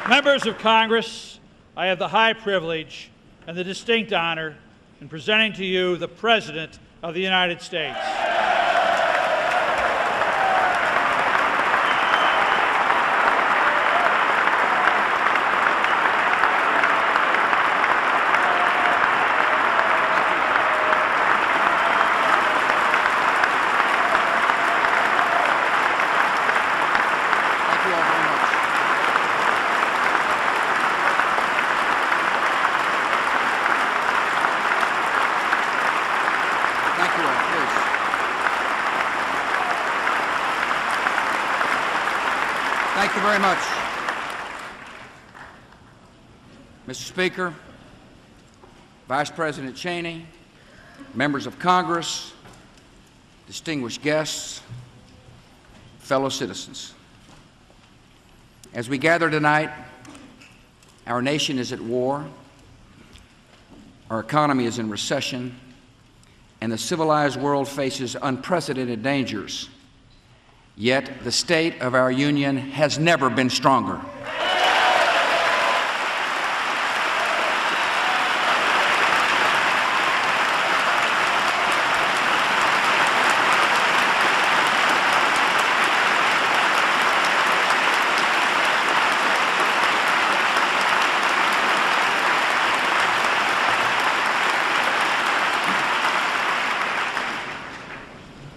Members of Congress, I have the high privilege and the distinct honor in presenting to you the President of the United States. Thank you very much. Mr. Speaker, Vice President Cheney, members of Congress, distinguished guests, fellow citizens. As we gather tonight, our nation is at war, our economy is in recession, and the civilized world faces unprecedented dangers. Yet the state of our union has never been stronger.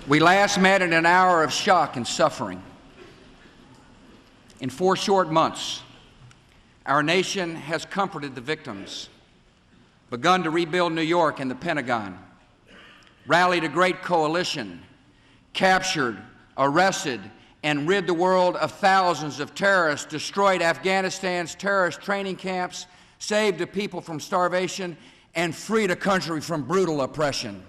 We last met in an hour of shock and suffering. In 4 short months, our nation has comforted the victims, begun to rebuild New York and the Pentagon, rallied a great coalition, captured, arrested, and rid the world of thousands of terrorists, destroyed Afghanistan's terrorist training camps, saved the people from starvation, and freed a country from brutal oppression.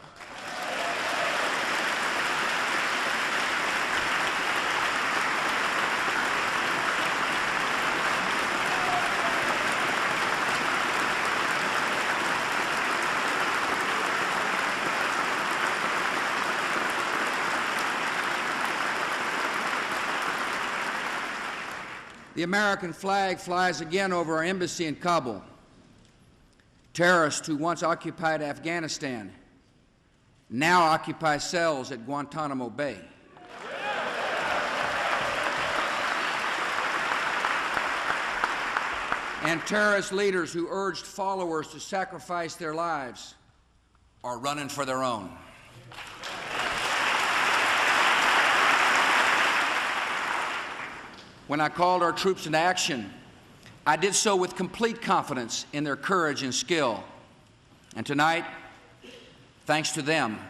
The American flag flies again over our embassy in Kabul. Terrorists who once occupied Afghanistan now occupy cells at Guantanamo Bay. And terrorist leaders who urged followers to sacrifice their lives are running for their own. When I called our troops into action, I did so with complete confidence in their courage and skill. And tonight, thanks to them,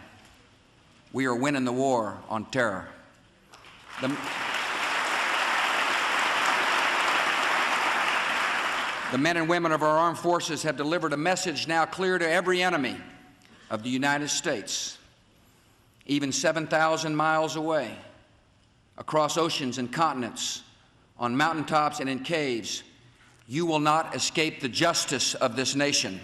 we are winning the war on terror. The men and women of our armed forces have delivered a message now clear to every enemy of the United States, even 7,000 miles away, across oceans and continents, on mountaintops and in caves. You will not escape the justice of this nation.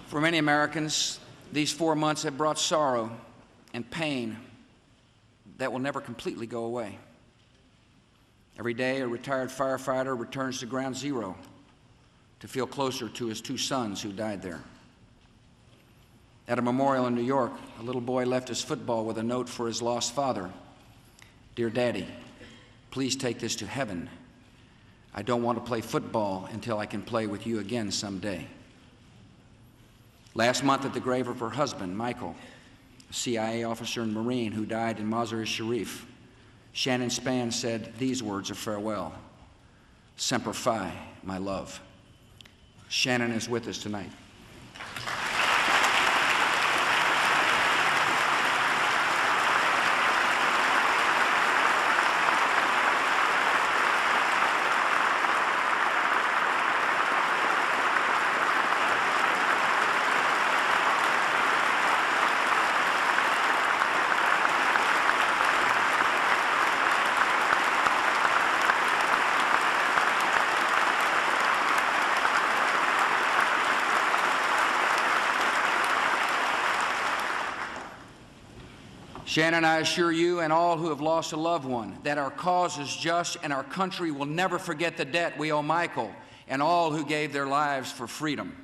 For many Americans, these 4 months have brought sorrow and pain that will never completely go away. Every day, a retired firefighter returns to ground zero to feel closer to his 2 sons who died there. At a memorial in New York, a little boy left his football with a note for his lost father. Dear Daddy, please take this to heaven. I don't want to play football until I can play with you again someday. Last month at the grave of her husband, Michael, a CIA officer and Marine who died in Mazar-e-Sharif, Shannon Spann said these words of farewell: Semper Fi, my love. Shannon is with us tonight. Shannon, I assure you and all who have lost a loved one that our cause is just and our country will never forget the debt we owe Michael and all who gave their lives for freedom.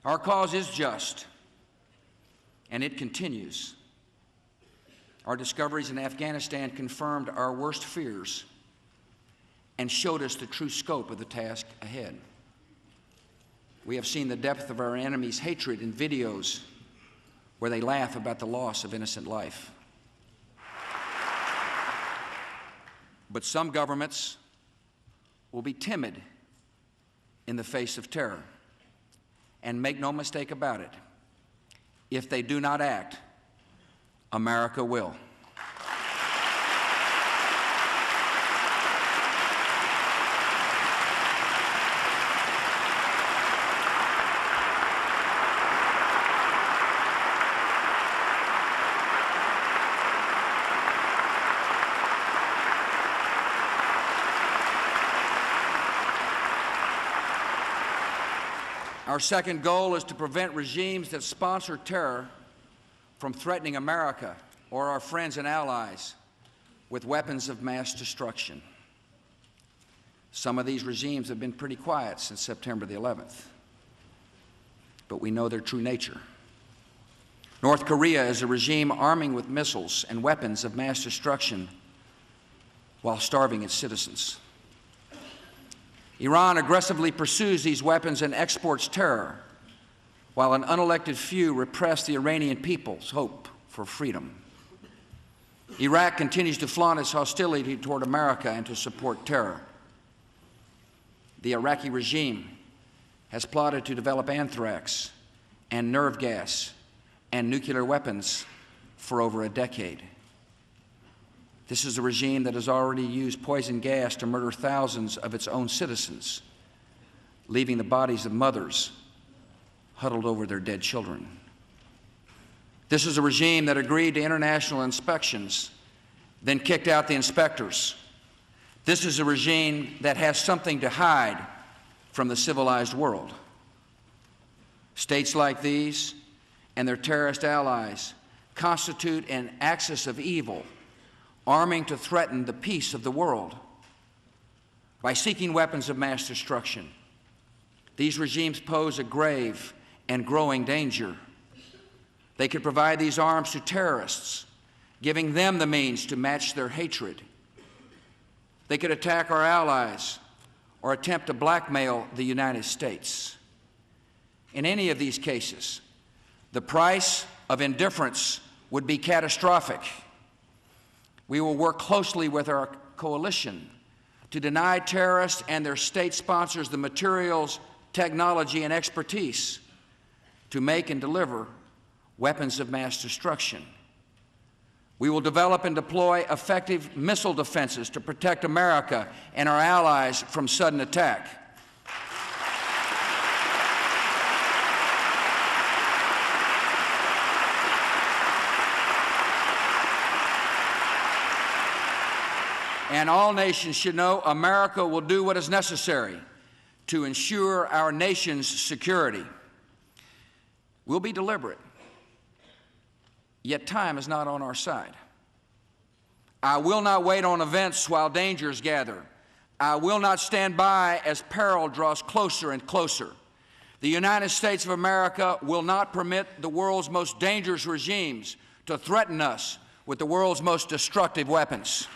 Our cause is just, and it continues. Our discoveries in Afghanistan confirmed our worst fears and showed us the true scope of the task ahead. We have seen the depth of our enemies' hatred in videos where they laugh about the loss of innocent life. But some governments will be timid in the face of terror. And make no mistake about it, if they do not act, America will. Our second goal is to prevent regimes that sponsor terror from threatening America or our friends and allies with weapons of mass destruction. Some of these regimes have been pretty quiet since September the 11th, but we know their true nature. North Korea is a regime arming with missiles and weapons of mass destruction while starving its citizens. Iran aggressively pursues these weapons and exports terror, while an unelected few repress the Iranian people's hope for freedom. Iraq continues to flaunt its hostility toward America and to support terror. The Iraqi regime has plotted to develop anthrax and nerve gas and nuclear weapons for over a decade. This is a regime that has already used poison gas to murder thousands of its own citizens, leaving the bodies of mothers huddled over their dead children. This is a regime that agreed to international inspections, then kicked out the inspectors. This is a regime that has something to hide from the civilized world. States like these and their terrorist allies constitute an axis of evil, arming to threaten the peace of the world. By seeking weapons of mass destruction, these regimes pose a grave and growing danger. They could provide these arms to terrorists, giving them the means to match their hatred. They could attack our allies or attempt to blackmail the United States. In any of these cases, the price of indifference would be catastrophic. We will work closely with our coalition to deny terrorists and their state sponsors the materials, technology, and expertise to make and deliver weapons of mass destruction. We will develop and deploy effective missile defenses to protect America and our allies from sudden attack. And all nations should know America will do what is necessary to ensure our nation's security. We'll be deliberate, yet time is not on our side. I will not wait on events while dangers gather. I will not stand by as peril draws closer and closer. The United States of America will not permit the world's most dangerous regimes to threaten us with the world's most destructive weapons.